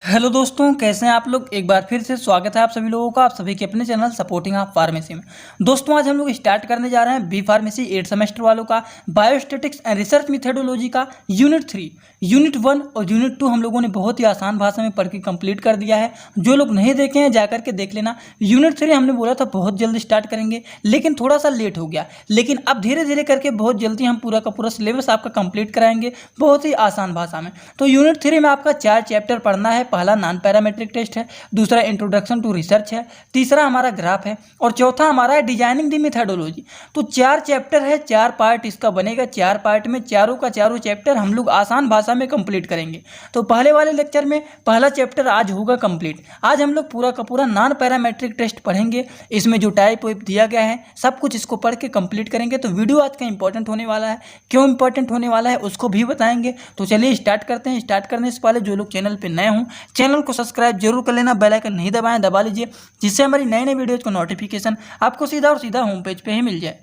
Hello दोस्तों, कैसे हैं आप लोग। एक बार फिर से स्वागत है आप सभी लोगों का आप सभी के अपने चैनल सपोर्टिंग ऑफ फार्मेसी में। दोस्तों आज हम लोग स्टार्ट करने जा रहे हैं बी फार्मेसी 8 सेमेस्टर वालों का बायोस्टैटिक्स एंड रिसर्च मेथडोलॉजी का यूनिट 3। यूनिट 1 और यूनिट 2 हम लोगों ने बहुत ही आसान भाषा में पढ़ के कंप्लीट कर दिया है। जो लोग नहीं देखे हैं जाकर के देख लेना। यूनिट 3 हमने बोला था बहुत जल्दी स्टार्ट करेंगे, लेकिन थोड़ा सा लेट हो गया। लेकिन अब धीरे धीरे करके बहुत जल्दी हम पूरा का पूरा सिलेबस आपका कंप्लीट कराएंगे बहुत ही आसान भाषा में। तो यूनिट 3 में आपका 4 चैप्टर पढ़ना है। पहला नॉन पैरामेट्रिक टेस्ट है, दूसरा इंट्रोडक्शन टू रिसर्च है, तीसरा हमारा ग्राफ है और चौथा हमारा है डिजाइनिंग दी मेथडोलॉजी। तो 4 चैप्टर है, 4 पार्ट इसका बनेगा। 4 पार्ट में चारों का चारों चैप्टर हम लोग आसान भाषा में कंप्लीट करेंगे। तो पहले वाले लेक्चर में पहला चैप्टर आज होगा कंप्लीट। आज हम लोग पूरा का पूरा नॉन पैरामेट्रिक टेस्ट पढ़ेंगे। इसमें जो टाइप वाइप दिया गया है सब कुछ इसको पढ़ के कंप्लीट करेंगे। तो वीडियो आज का इंपॉर्टेंट होने वाला है। क्यों इंपॉर्टेंट होने वाला है उसको भी बताएंगे। तो चलिए स्टार्ट करते हैं। स्टार्ट करने से पहले जो लोग चैनल पर नए हों चैनल को सब्सक्राइब जरूर कर लेना, बेल आइकन नहीं दबाएं, दबा लीजिए, जिससे हमारी नई नई वीडियोज का नोटिफिकेशन आपको सीधा और सीधा होम पेज पे ही मिल जाए।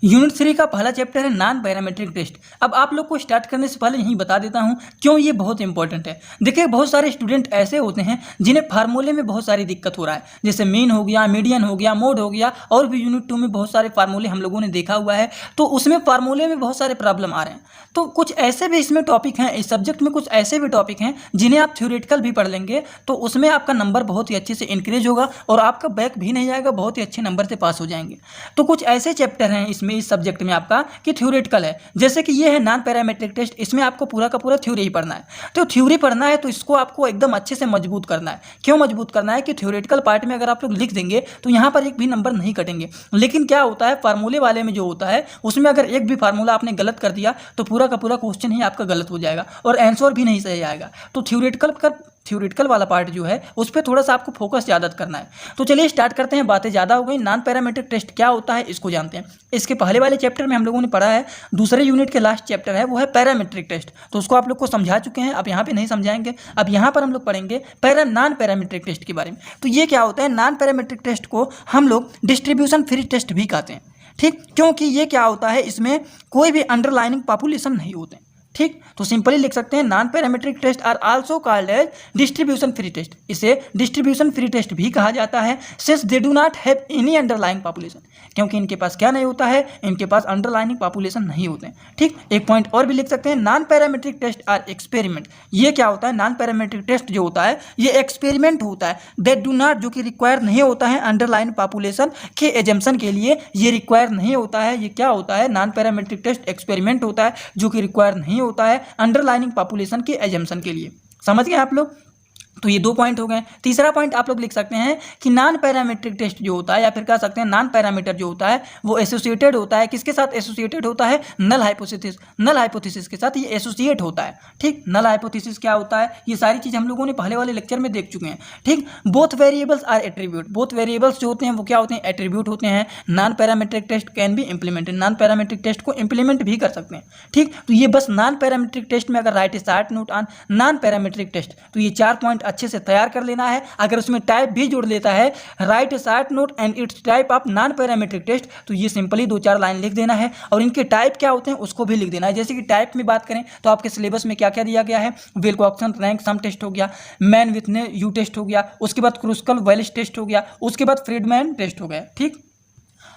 यूनिट 3 का पहला चैप्टर है नॉन पैरामेट्रिक टेस्ट। अब आप लोग को स्टार्ट करने से पहले यही बता देता हूं क्यों ये बहुत इंपॉर्टेंट है। देखिए बहुत सारे स्टूडेंट ऐसे होते हैं जिन्हें फार्मूले में बहुत सारी दिक्कत हो रहा है, जैसे मीन हो गया, मीडियन हो गया, मोड हो गया, और भी यूनिट 2 में बहुत सारे फार्मूले हम लोगों ने देखा हुआ है। तो उसमें फार्मूले में बहुत सारे प्रॉब्लम आ रहे हैं। तो कुछ ऐसे भी इसमें टॉपिक हैं, इस सब्जेक्ट में कुछ ऐसे भी टॉपिक हैं जिन्हें आप थ्योरेटिकल भी पढ़ लेंगे तो उसमें आपका नंबर बहुत ही अच्छे से इंक्रीज होगा और आपका बैक भी नहीं जाएगा, बहुत ही अच्छे नंबर से पास हो जाएंगे। तो कुछ ऐसे चैप्टर हैं इसमें इस सब्जेक्ट में आपका कि थ्योरेटिकल है, जैसे कि ये है नॉन पैरामेट्रिक टेस्ट। इसमें आपको पूरा का पूरा थ्योरी ही पढ़ना है। तो थ्योरी पढ़ना है तो इसको आपको एकदम अच्छे से मजबूत करना है। क्यों मजबूत करना है कि थ्योरेटिकल पार्ट में अगर आप लोग लिख देंगे तो यहाँ पर एक भी नंबर नहीं कटेंगे। लेकिन क्या होता है फार्मूले वाले में जो होता है उसमें अगर एक भी फार्मूला आपने गलत कर दिया तो पूरा का पूरा क्वेश्चन ही आपका गलत हो जाएगा और आंसर भी नहीं सही आएगा। तो थ्योरेटिकल वाला पार्ट जो है उस पर थोड़ा सा आपको फोकस ज़्यादा करना है। तो चलिए स्टार्ट करते हैं, बातें ज़्यादा हो गई। नॉन पैरामेट्रिक टेस्ट क्या होता है इसको जानते हैं। इसके पहले वाले चैप्टर में हम लोगों ने पढ़ा है, दूसरे यूनिट के लास्ट चैप्टर है वो है पैरामेट्रिक टेस्ट। तो उसको आप लोग को समझा चुके हैं, अब यहाँ पे नहीं समझाएंगे। अब यहाँ पर हम लोग पढ़ेंगे नॉन पैरामेट्रिक टेस्ट के बारे में। तो ये क्या होता है, नॉन पैरामेट्रिक टेस्ट को हम लोग डिस्ट्रीब्यूशन फ्री टेस्ट भी कहते हैं। ठीक, क्योंकि ये क्या होता है इसमें कोई भी अंडरलाइनिंग पॉपुलेशन नहीं होते। ठीक, तो सिंपली लिख सकते हैं non parametric test are also called as distribution free test. इसे डिस्ट्रीब्यूशन फ्री टेस्ट भी कहा जाता है since they do not have any underlying population, क्योंकि इनके पास क्या नहीं होता है, इनके पास अंडरलाइनिंग पॉपुलेशन नहीं होते हैं। ठीक, एक पॉइंट और भी लिख सकते हैं, non parametric test or experiment. ये क्या होता है, नॉन पैरामेट्रिक टेस्ट जो होता है ये एक्सपेरिमेंट होता है। दैट डू नॉट, जो कि रिक्वायर नहीं होता है अंडरलाइन पॉपुलेशन के एजम्पशन के लिए, ये रिक्वायर नहीं होता है। ये क्या होता है, नॉन पैरामेट्रिक टेस्ट एक्सपेरिमेंट होता है जो कि रिक्वायर नहीं होता है अंडरलाइनिंग पॉपुलेशन के एजम्पशन के लिए। समझ गए आप लोग। तो ये 2 पॉइंट हो गए। तीसरा पॉइंट आप लोग लिख सकते हैं कि नॉन पैरामेट्रिक टेस्ट जो होता है या फिर कह सकते हैं नॉन पैरामीटर जो होता है वो एसोसिएटेड होता है। किसके साथ एसोसिएटेड होता है, नल हाइपोथेसिस। नल हाइपोथेसिस के साथ ये एसोसिएट होता है। ठीक, नल हाइपोथेसिस क्या होता है ये सारी चीज़ हम लोगों ने पहले वाले लेक्चर में देख चुके हैं। ठीक, both variables are attribute. Both variables जो होते हैं वो क्या होते हैं, एट्रीब्यूट होते हैं। Non parametric test can be implemented, non parametric test को इंप्लीमेंट भी कर सकते हैं। ठीक, तो ये बस नॉन पैरामेट्रिक टेस्ट में अगर write a short note on non parametric test, तो ये 4 पॉइंट अच्छे से तैयार कर लेना है। अगर उसमें टाइप भी जोड़ लेता है, write a short note and its type of non parametric test, तो ये सिंपली 2-4 लाइन लिख देना है और इनके टाइप क्या होते हैं उसको भी लिख देना है। जैसे कि टाइप में बात करें तो आपके सिलेबस में क्या क्या दिया गया है, विल्कोक्सन रैंक सम टेस्ट हो गया, मैन विथने यू टेस्ट हो गया, उसके बाद क्रूस्कल वेलिस टेस्ट हो गया, उसके बाद फ्रीडमैन टेस्ट हो गया। ठीक,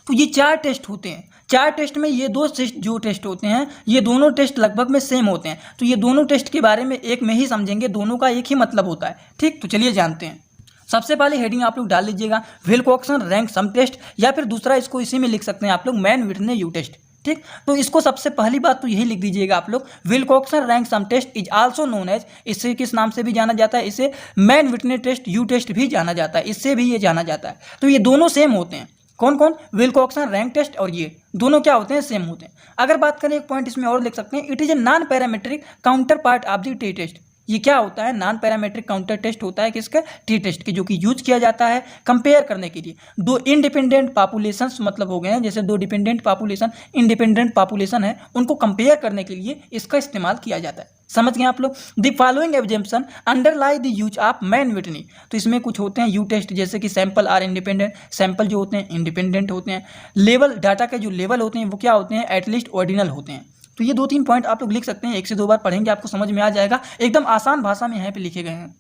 तो ये 4 टेस्ट होते हैं। 4 टेस्ट में ये 2 जो टेस्ट होते हैं ये दोनों टेस्ट लगभग में सेम होते हैं। तो ये दोनों टेस्ट के बारे में एक में ही समझेंगे, दोनों का एक ही मतलब होता है। ठीक, तो चलिए जानते हैं। सबसे पहले हेडिंग आप लोग डाल लीजिएगा विल्कोक्सन रैंक सम टेस्ट, या फिर दूसरा इसको इसी में लिख सकते हैं आप लोग मैन विथने यू टेस्ट। ठीक, तो इसको सबसे पहली बात तो यही लिख दीजिएगा आप लोग, Wilcoxon rank sum test is also known as, इससे किस नाम से भी जाना जाता है, इसे Mann Whitney test U test भी जाना जाता है, इससे भी ये जाना जाता है। तो ये दोनों सेम होते हैं। कौन कौन, विल्कोक्सन रैंक टेस्ट और ये दोनों क्या होते हैं, सेम होते हैं। अगर बात करें एक पॉइंट इसमें और लिख सकते हैं, it is a non parametric counterpart of the T test. ये क्या होता है, नॉन पैरामेट्रिक काउंटर टेस्ट होता है किसका, टी टेस्ट की, जो कि यूज किया जाता है कंपेयर करने के लिए 2 इंडिपेंडेंट पॉपुलेशंस, मतलब हो गए हैं जैसे 2 डिपेंडेंट पॉपुलेशन, इंडिपेंडेंट पॉपुलेशन है, उनको कंपेयर करने के लिए इसका इस्तेमाल किया जाता है। समझ गए आप लोग। The following exemption अंडरलाई the use of man Whitney. तो इसमें कुछ होते हैं यू टेस्ट, जैसे कि सैंपल आर इंडिपेंडेंट, सैंपल जो होते हैं इंडिपेंडेंट होते हैं। लेवल, डाटा के जो लेवल होते हैं वो क्या होते हैं, एटलीस्ट ऑर्डिनल होते हैं। तो ये 2-3 पॉइंट आप लोग लिख सकते हैं, 1 से 2 बार पढ़ेंगे आपको समझ में आ जाएगा। एकदम आसान भाषा में यहाँ पे लिखे गए हैं।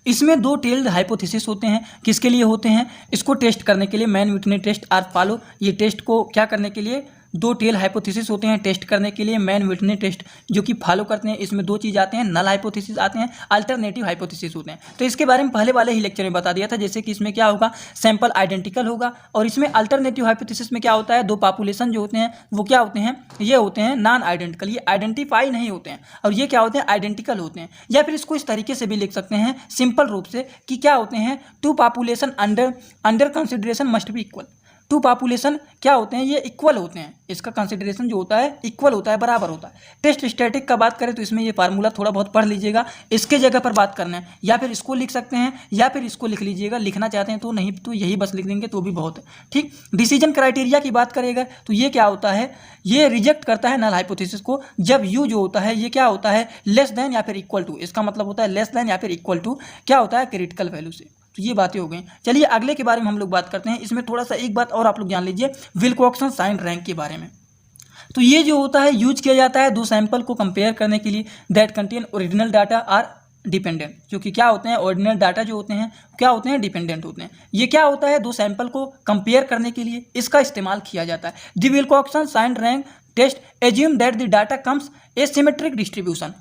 इसमें 2 टेल्ड हाइपोथेसिस होते हैं। किसके लिए होते हैं? इसको टेस्ट करने के लिए Mann Whitney test are follow. ये टेस्ट को क्या करने के लिए 2 टेल हाइपोथेसिस होते हैं टेस्ट करने के लिए मैन विटनी टेस्ट जो कि फॉलो करते हैं। इसमें 2 चीज़ आते हैं, नल हाइपोथेसिस आते हैं, अल्टरनेटिव हाइपोथेसिस होते हैं। तो इसके बारे में पहले वाले ही लेक्चर में बता दिया था, जैसे कि इसमें क्या होगा, सैंपल आइडेंटिकल होगा। और इसमें अल्टरनेटिव हाइपोथेसिस में क्या होता है, 2 पॉपुलेशन जो होते हैं वो क्या होते हैं, ये होते हैं नॉन आइडेंटिकल, ये आइडेंटिफाई नहीं होते हैं। और ये क्या होते हैं, आइडेंटिकल होते हैं। या फिर इसको इस तरीके से भी लिख सकते हैं सिंपल रूप से कि क्या होते हैं, 2 population under consideration must be equal. 2 population क्या होते हैं, ये इक्वल होते हैं। इसका कंसिडरेशन जो होता है इक्वल होता है, बराबर होता है। टेस्ट स्टैटिक का बात करें तो इसमें ये फार्मूला थोड़ा बहुत पढ़ लीजिएगा, इसके जगह पर बात करना है। या फिर इसको लिख सकते हैं या फिर इसको लिख लीजिएगा, लिखना चाहते हैं तो, नहीं तो यही बस लिख देंगे तो भी बहुत है। ठीक, डिसीजन क्राइटेरिया की बात करेगा तो ये क्या होता है, ये रिजेक्ट करता है नल हाइपोथेसिस को जब यू जो होता है ये क्या होता है, लेस देन या फिर इक्वल टू। इसका मतलब होता है लेस देन या फिर इक्वल टू क्या होता है, क्रिटिकल वैल्यू से। तो ये बातें हो गई। चलिए अगले के बारे में हम लोग बात करते हैं। इसमें थोड़ा सा एक बात और आप लोग जान लीजिए, विल्कोक्सन साइन रैंक के बारे में। तो ये जो होता है यूज किया जाता है 2 सैंपल को कंपेयर करने के लिए, that contain original data are dependent. जो कि क्या होते हैं, ओरिजिनल डाटा जो होते हैं क्या होते हैं, डिपेंडेंट होते हैं। ये क्या होता है, 2 सैंपल को कंपेयर करने के लिए इसका इस्तेमाल किया जाता है। The Wilcoxon sign rank test assume that the data comes a symmetric distribution.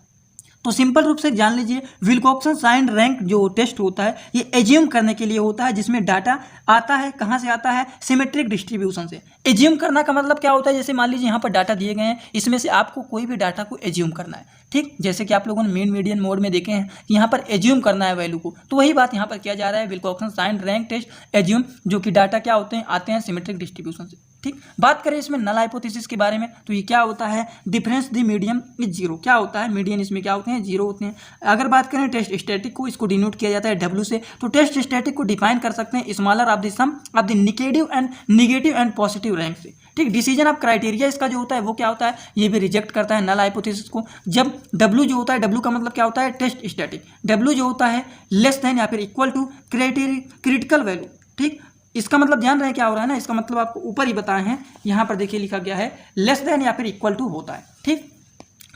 तो सिंपल रूप से जान लीजिए, विल्कोक्सन साइन रैंक जो टेस्ट होता है ये एज्यूम करने के लिए होता है, जिसमें डाटा आता है, कहाँ से आता है, सिमेट्रिक डिस्ट्रीब्यूशन से। एज्यूम करना का मतलब क्या होता है, जैसे मान लीजिए यहाँ पर डाटा दिए गए हैं, इसमें से आपको कोई भी डाटा को एज्यूम करना है। ठीक, जैसे कि आप लोगों ने मीन मीडियन मोड में देखे हैं कि यहाँ पर एज्यूम करना है वैल्यू को, तो वही बात यहाँ पर किया जा रहा है। विल्कोक्सन साइन रैंक टेस्ट एज्यूम, जो कि डाटा क्या होते हैं, आते हैं सिमेट्रिक डिस्ट्रीब्यूशन से। ठीक, बात करें इसमें नल हाइपोथेसिस के बारे में तो ये क्या होता है, डिफरेंस द मीडियम इज 0। क्या होता है, मीडियन इसमें क्या होते हैं, 0 होते हैं। अगर बात करें टेस्ट स्टैटिक को, इसको डिनोट किया जाता है W से। तो टेस्ट स्टैटिक को डिफाइन कर सकते हैं smaller of the sum of the negative and positive rank से। ठीक, डिसीजन ऑफ क्राइटेरिया इसका जो होता है वो क्या होता है, ये भी रिजेक्ट करता है नल हाइपोथेसिस को जब W जो होता है, W का मतलब क्या होता है, टेस्ट स्टैटिक। W जो होता है लेस देन या फिर इक्वल टू क्रिटिकल वैल्यू। ठीक, इसका मतलब जान रहे हैं क्या हो रहा है ना, इसका मतलब आपको ऊपर ही बताए हैं, यहाँ पर देखिए लिखा गया है लेस देन या फिर इक्वल टू होता है। ठीक,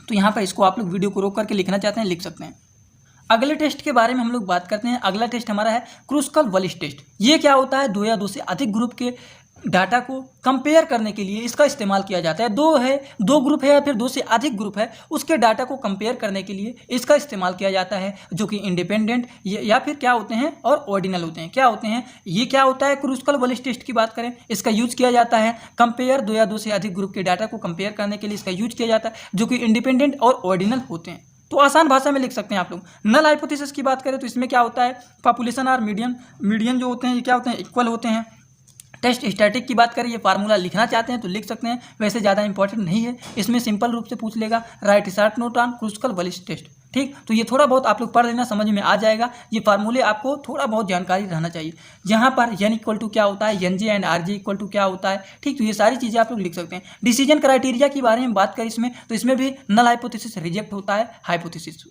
तो यहाँ पर इसको आप लोग वीडियो को रोक करके लिखना चाहते हैं लिख सकते हैं। अगले टेस्ट के बारे में हम लोग बात करते हैं। अगला टेस्ट हमारा है क्रूस्कल वलिस टेस्ट। ये क्या होता है, 2 या 2 से अधिक ग्रुप के डाटा को कंपेयर करने के लिए इसका इस्तेमाल किया जाता है। 2 ग्रुप है या फिर 2 से अधिक ग्रुप है, उसके डाटा को कंपेयर करने के लिए इसका इस्तेमाल किया जाता है, जो कि इंडिपेंडेंट या फिर क्या होते हैं और ऑर्डिनल होते हैं। क्या होते हैं, ये क्या होता है, क्रूस्कल वलिस टेस्ट की बात करें, इसका यूज किया जाता है कंपेयर 2 या 2 से अधिक ग्रुप के डाटा को कंपेयर करने के लिए इसका यूज किया जाता है, जो कि इंडिपेंडेंट और ऑर्डिनल होते हैं। तो आसान भाषा में लिख सकते हैं आप लोग। नल हाइपोथेसिस की बात करें तो इसमें क्या होता है, पॉपुलेशन और मीडियन जो होते हैं ये क्या होते हैं, इक्वल होते हैं। टेस्ट स्टैटिक की बात करें, ये फार्मूला लिखना चाहते हैं तो लिख सकते हैं, वैसे ज़्यादा इंपॉर्टेंट नहीं है। इसमें सिंपल रूप से पूछ लेगा, write short note on Kruskal Wallis test. ठीक, तो ये थोड़ा बहुत आप लोग पढ़ लेना, समझ में आ जाएगा। ये फार्मूले आपको थोड़ा बहुत जानकारी रहना चाहिए। जहाँ पर n इक्वल टू क्या होता है, NJ and RJ equal to क्या होता है। ठीक, तो ये सारी चीज़ें आप लोग लिख सकते हैं। डिसीजन क्राइटेरिया के बारे में बात करें इसमें, तो इसमें भी नल हाइपोथेसिस रिजेक्ट होता है हाइपोथेसिस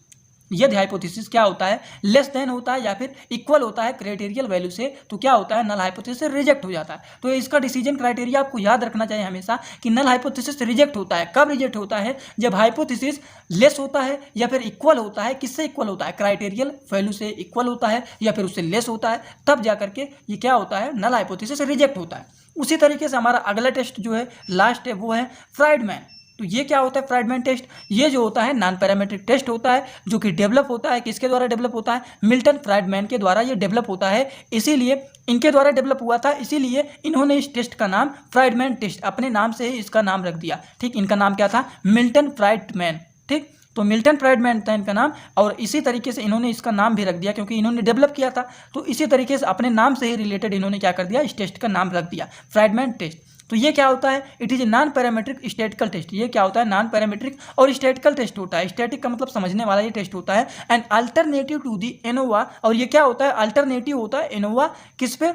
यदि हाइपोथेसिस क्या होता है, लेस देन होता है या फिर इक्वल होता है क्राइटेरियल वैल्यू से, तो क्या होता है, नल हाइपोथेसिस रिजेक्ट हो जाता है। तो इसका डिसीजन क्राइटेरिया आपको याद रखना चाहिए हमेशा कि नल हाइपोथेसिस रिजेक्ट होता है। कब रिजेक्ट होता है, जब हाइपोथेसिस लेस होता है या फिर इक्वल होता है। किससे इक्वल होता है, क्राइटेरियल वैल्यू से इक्वल होता है या फिर उससे लेस होता है, तब जा करके ये क्या होता है, नल हाइपोथेसिस रिजेक्ट होता है। उसी तरीके से हमारा अगला टेस्ट जो है, लास्ट है, वो है फ्राइडमैन। तो ये क्या होता है, फ्राइडमैन टेस्ट। ये जो होता है नॉन पैरामीट्रिक टेस्ट होता है, जो कि डेवलप होता है, किसके द्वारा डेवलप होता है, मिल्टन फ्राइडमैन के द्वारा ये डेवलप होता है। इसीलिए इनके द्वारा डेवलप हुआ था, इसीलिए इन्होंने इस टेस्ट का नाम फ्राइडमैन टेस्ट, अपने नाम से ही इसका नाम रख दिया। ठीक, इनका नाम क्या था, मिल्टन फ्राइडमैन। ठीक, तो मिल्टन फ्राइडमैन था इनका नाम, और इसी तरीके से इन्होंने इसका नाम भी रख दिया क्योंकि इन्होंने डेवलप किया था। तो इसी तरीके से अपने नाम से ही रिलेटेड इन्होंने क्या कर दिया, इस टेस्ट का नाम रख दिया फ्राइडमैन टेस्ट। तो ये क्या होता है, it is a non parametric statistical test. ये क्या होता है, नॉन पैरामीट्रिक और स्टैटिकल टेस्ट होता है। स्टैटिक का मतलब समझने वाला ये टेस्ट होता है, and alternative to the ANOVA. और ये क्या होता है, अल्टरनेटिव होता है एनोवा, किस पे,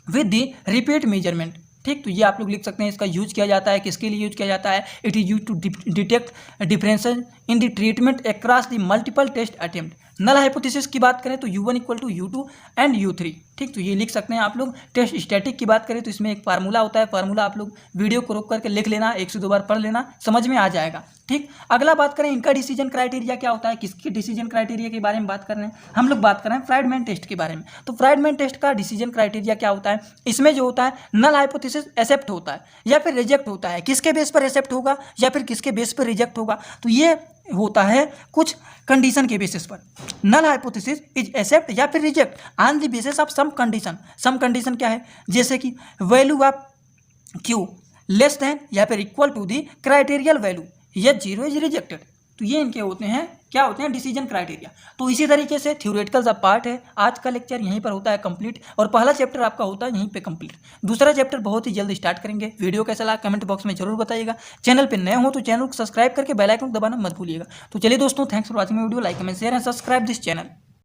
विद दी रिपीट मेजरमेंट। ठीक, तो ये आप लोग लिख सकते हैं। इसका यूज किया जाता है, किसके लिए यूज किया जाता है, it is use to detect differences in the treatment across the multiple test attempt. Null hypothesis की बात करें तो U1 equal to U2 and U3। ठीक, तो ये लिख सकते हैं आप लोग। टेस्ट स्टैटिक की बात करें तो इसमें एक फार्मूला होता है, फार्मूला आप लोग वीडियो को रोक करके लिख लेना, 1 से 2 बार पढ़ लेना, समझ में आ जाएगा। ठीक, अगला बात करें इनका डिसीजन क्राइटेरिया क्या होता है, किसकी डिसीजन क्राइटेरिया के बारे में बात कर रहे हैं हम लोग, बात कर रहे हैं फ्राइडमैन टेस्ट के बारे में। तो फ्राइडमैन टेस्ट का डिसीजन क्राइटेरिया क्या होता है, इसमें जो होता है नल हाइपोथेसिस एक्सेप्ट होता है या फिर रिजेक्ट होता है, किसके बेस पर एक्सेप्ट होगा या फिर किसके बेस पर रिजेक्ट होगा, तो ये होता है कुछ कंडीशन के बेसिस पर। नल हाइपोथेसिस इज एक्सेप्ट या फिर reject on the basis of some condition. Some condition क्या है, जैसे कि value of Q less than या फिर equal to the criterial value, या 0 इज रिजेक्टेड। तो ये इनके होते हैं, क्या होते हैं, डिसीजन क्राइटेरिया। तो इसी तरीके से थ्योरेटिकल का पार्ट है, आज का लेक्चर यहीं पर होता है कंप्लीट, और पहला चैप्टर आपका होता है यहीं पे कंप्लीट। दूसरा चैप्टर बहुत ही जल्द स्टार्ट करेंगे। वीडियो कैसा लगा कमेंट बॉक्स में जरूर बताइएगा। चैनल पे नए हो तो चैनल को सब्सक्राइब करके बेल आइकन दबाना मत भूलिएगा। तो चलिए दोस्तों, thanks for watching video, like comment share and subscribe this channel.